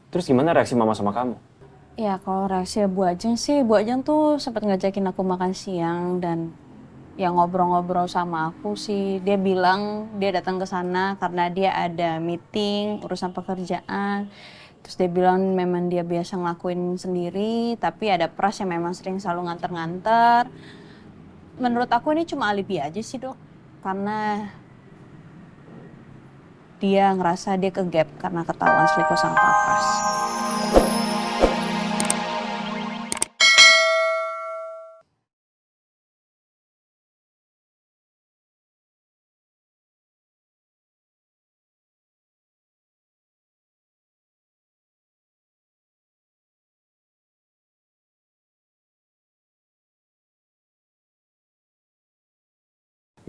Terus gimana reaksi mama sama kamu? Ya kalau reaksi Bu Ajeng sih, Bu Ajeng tuh sempat ngajakin aku makan siang dan ya ngobrol-ngobrol sama aku sih. Dia bilang dia datang ke sana karena dia ada meeting urusan pekerjaan. Terus dia bilang memang dia biasa ngelakuin sendiri, tapi ada pras yang memang sering selalu nganter-nganter. Menurut aku ini cuma alibi aja sih dok, karena dia ngerasa dia ke gap karena ketahuan selingkuh sama papras.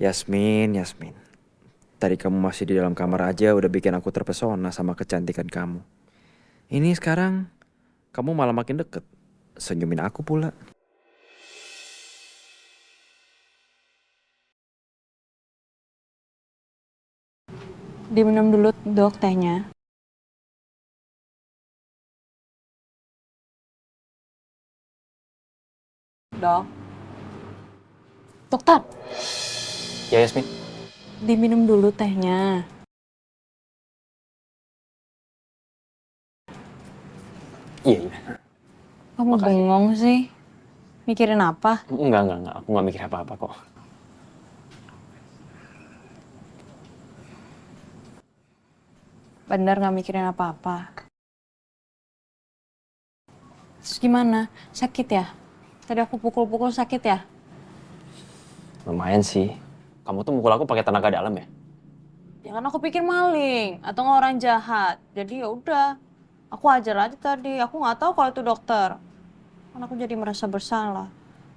Yasmin, Yasmin. Tadi kamu masih di dalam kamar aja udah bikin aku terpesona sama kecantikan kamu. Ini sekarang kamu malah makin deket. Senyumin aku pula. Diminum dulu dok tehnya. Dok. Dokter, Ya Yasmin. diminum dulu tehnya. Iya, iya. Kamu Makasih. bengong sih. Mikirin apa? Enggak. Aku nggak mikir apa-apa kok. Bener gak mikirin apa-apa. Terus gimana? Sakit ya? Tadi aku pukul-pukul sakit ya? Lumayan sih. Kamu tuh mukul aku pakai tenaga dalam ya? Ya kan aku pikir maling atau nggak orang jahat. Jadi ya udah, aku ajar aja tadi. Aku nggak tahu kalau itu dokter. Kan aku jadi merasa bersalah.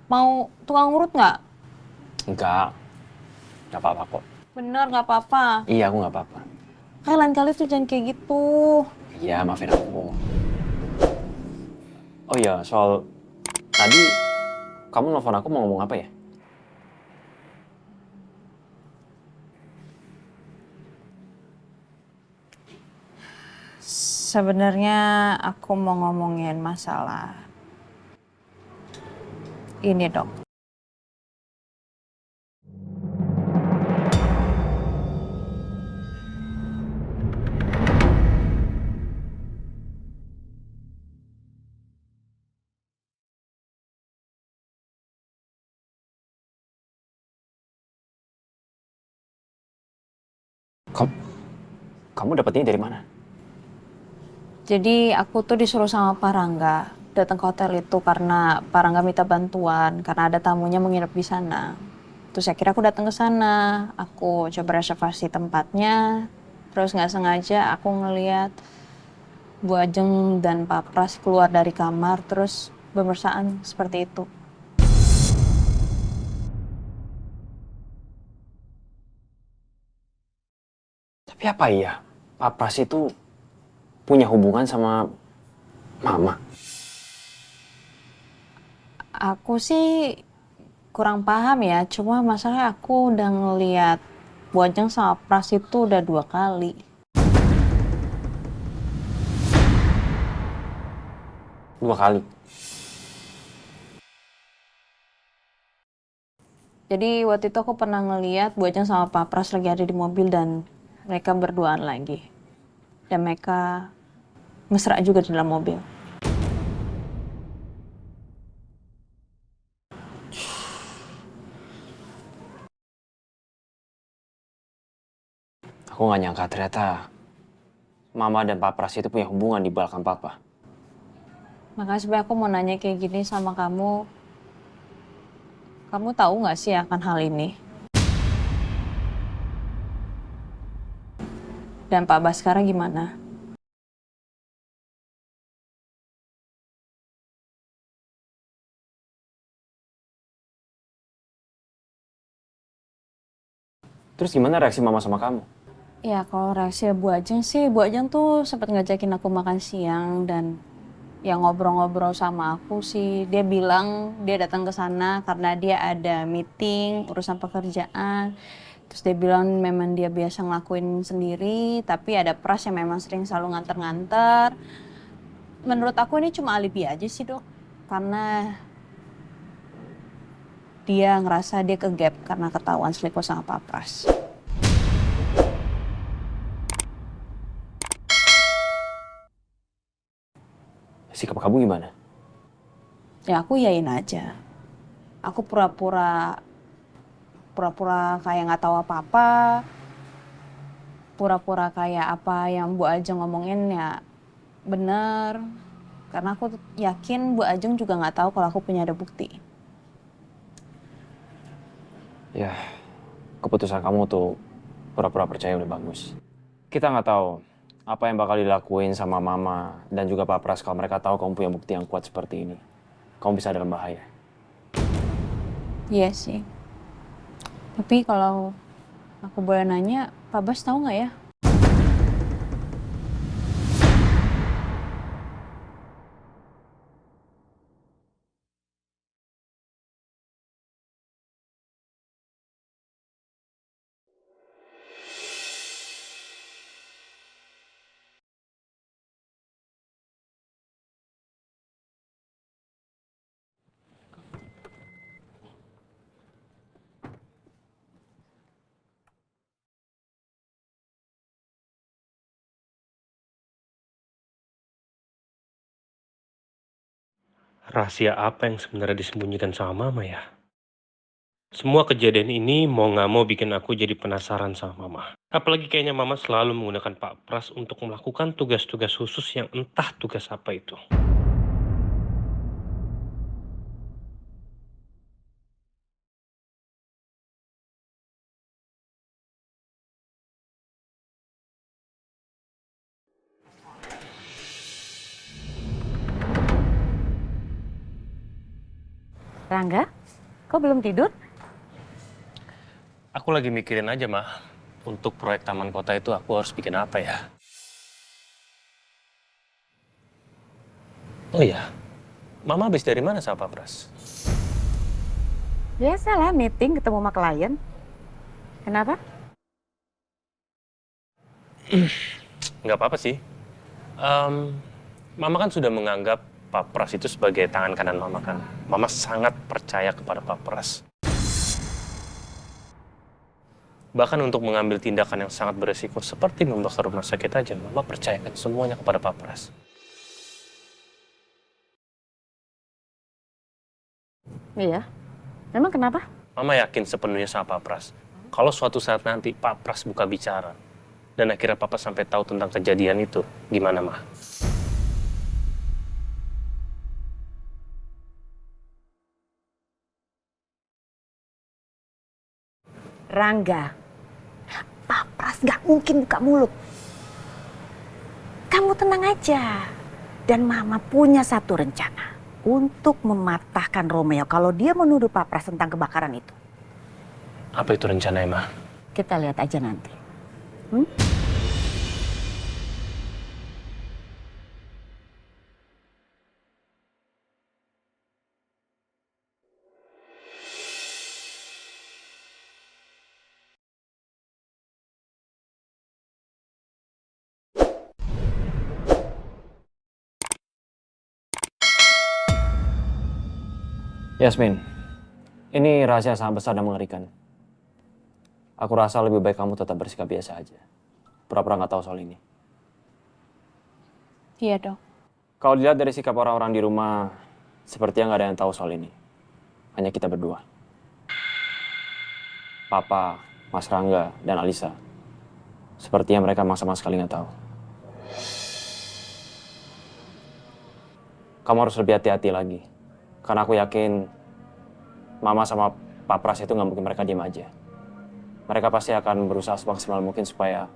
Mau tukang urut nggak? Enggak. Nggak apa-apa kok. Bener nggak apa-apa. Iya, aku nggak apa-apa. Kayak lain kali tuh jangan kayak gitu. Iya, maafin aku. Oh iya, soal tadi kamu nelfon aku mau ngomong apa ya? Sebenarnya aku mau ngomongin masalah ini dok. Kamu, kamu dapetnya dari mana? Jadi aku tuh disuruh sama Pak Rangga datang ke hotel itu karena Pak Rangga minta bantuan karena ada tamunya menginap di sana. Terus akhirnya aku datang ke sana, aku coba reservasi tempatnya. Terus nggak sengaja aku ngeliat Bu Ajeng dan Pak Pras keluar dari kamar terus bermesraan seperti itu. Tapi apa iya? Pak Pras itu punya hubungan sama Mama. Aku sih kurang paham ya, cuma masalahnya aku udah ngeliat Bu Ajeng sama Pras itu udah 2 kali. Dua kali. Jadi waktu itu aku pernah ngeliat Bu Ajeng sama Pak Pras lagi ada di mobil dan mereka berduaan lagi. Dan mereka mesra juga di dalam mobil. Aku nggak nyangka ternyata Mama dan Pak Pras itu punya hubungan di belakang Papa. Makanya sebenarnya aku mau nanya kayak gini sama kamu. Kamu tahu nggak sih akan hal ini? Dan Pak Baskara gimana? Terus gimana reaksi Mama sama kamu? Ya kalau reaksi Bu Ajeng sih, Bu Ajeng tuh sempat ngajakin aku makan siang dan ya ngobrol-ngobrol sama aku sih. Dia bilang dia datang ke sana karena dia ada meeting urusan pekerjaan. Terus dia bilang memang dia biasa ngelakuin sendiri, tapi ada pras yang memang sering selalu nganter-nganter. menurut aku ini cuma alibi aja sih, Dok. Karena dia ngerasa dia ke-gap karena ketahuan selingkuh sama Pak Pras. Sikap kamu gimana? Ya aku yain aja. Aku pura-pura kayak nggak tahu apa-apa, pura-pura kayak apa yang Bu Ajeng ngomongin ya bener. Karena aku yakin Bu Ajeng juga nggak tahu kalau aku punya ada bukti. Ya, keputusan kamu tuh pura-pura percaya udah bagus. Kita nggak tahu apa yang bakal dilakuin sama Mama dan juga Pak Pras kalau mereka tahu kamu punya bukti yang kuat seperti ini. Kamu bisa dalam bahaya. Iya sih. Tapi kalau aku boleh nanya, Pak Bas tahu nggak ya? Rahasia apa yang sebenarnya disembunyikan sama Mama ya? Semua kejadian ini mau nggak mau bikin aku jadi penasaran sama Mama. Apalagi kayaknya Mama selalu menggunakan Pak Pras untuk melakukan tugas-tugas khusus yang entah tugas apa itu. Rangga, kok belum tidur? Aku lagi mikirin aja, Mah. Untuk proyek Taman Kota itu aku harus bikin apa ya? Oh iya, Mama habis dari mana sama Pak Pras? Biasalah meeting ketemu sama klien. Kenapa? Nggak apa-apa sih. Em, Mama kan sudah menganggap Pak Pras itu sebagai tangan kanan Mama kan. Mama sangat percaya kepada Pak Pras. Bahkan untuk mengambil tindakan yang sangat beresiko seperti membakar rumah sakit aja, Mama percayakan semuanya kepada Pak Pras. Iya. Memang kenapa? Mama yakin sepenuhnya sama Pak Pras. Kalau suatu saat nanti Pak Pras buka bicara, dan akhirnya Papa sampai tahu tentang kejadian itu, gimana, Mah? Rangga, Pak Pras gak mungkin buka mulut. Kamu tenang aja. Dan Mama punya satu rencana untuk mematahkan Romeo kalau dia menuduh Pak Pras tentang kebakaran itu. Apa itu rencananya, Mah? Kita lihat aja nanti. Hmm? Yasmin, ini rahasia sangat besar dan mengerikan. Aku rasa lebih baik kamu tetap bersikap biasa aja. Pura-pura nggak tahu soal ini. Iya, Dok. Kalau dilihat dari sikap orang-orang di rumah, sepertinya nggak ada yang tahu soal ini. Hanya kita berdua. Papa, Mas Rangga, dan Alisa. Sepertinya mereka memang sama sekali nggak tahu. Kamu harus lebih hati-hati lagi. Karena aku yakin Mama sama Pak Pras itu nggak mungkin mereka diam aja. Mereka pasti akan berusaha semaksimal mungkin supaya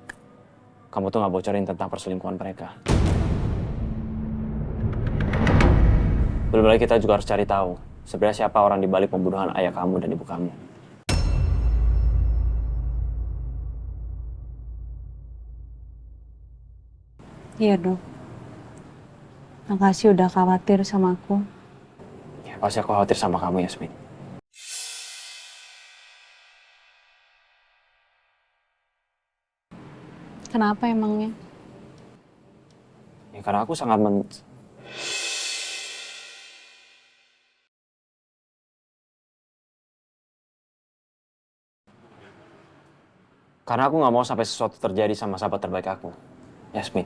kamu tuh nggak bocorin tentang perselingkuhan mereka. Belum lagi kita juga harus cari tahu sebenarnya siapa orang di balik pembunuhan ayah kamu dan ibu kamu. Iya, Dok. Makasih udah khawatir sama aku. Ya, pasti aku khawatir sama kamu, Yasmin. Kenapa emangnya? Ya, karena aku Karena aku nggak mau sampai sesuatu terjadi sama sahabat terbaik aku, Yasmin.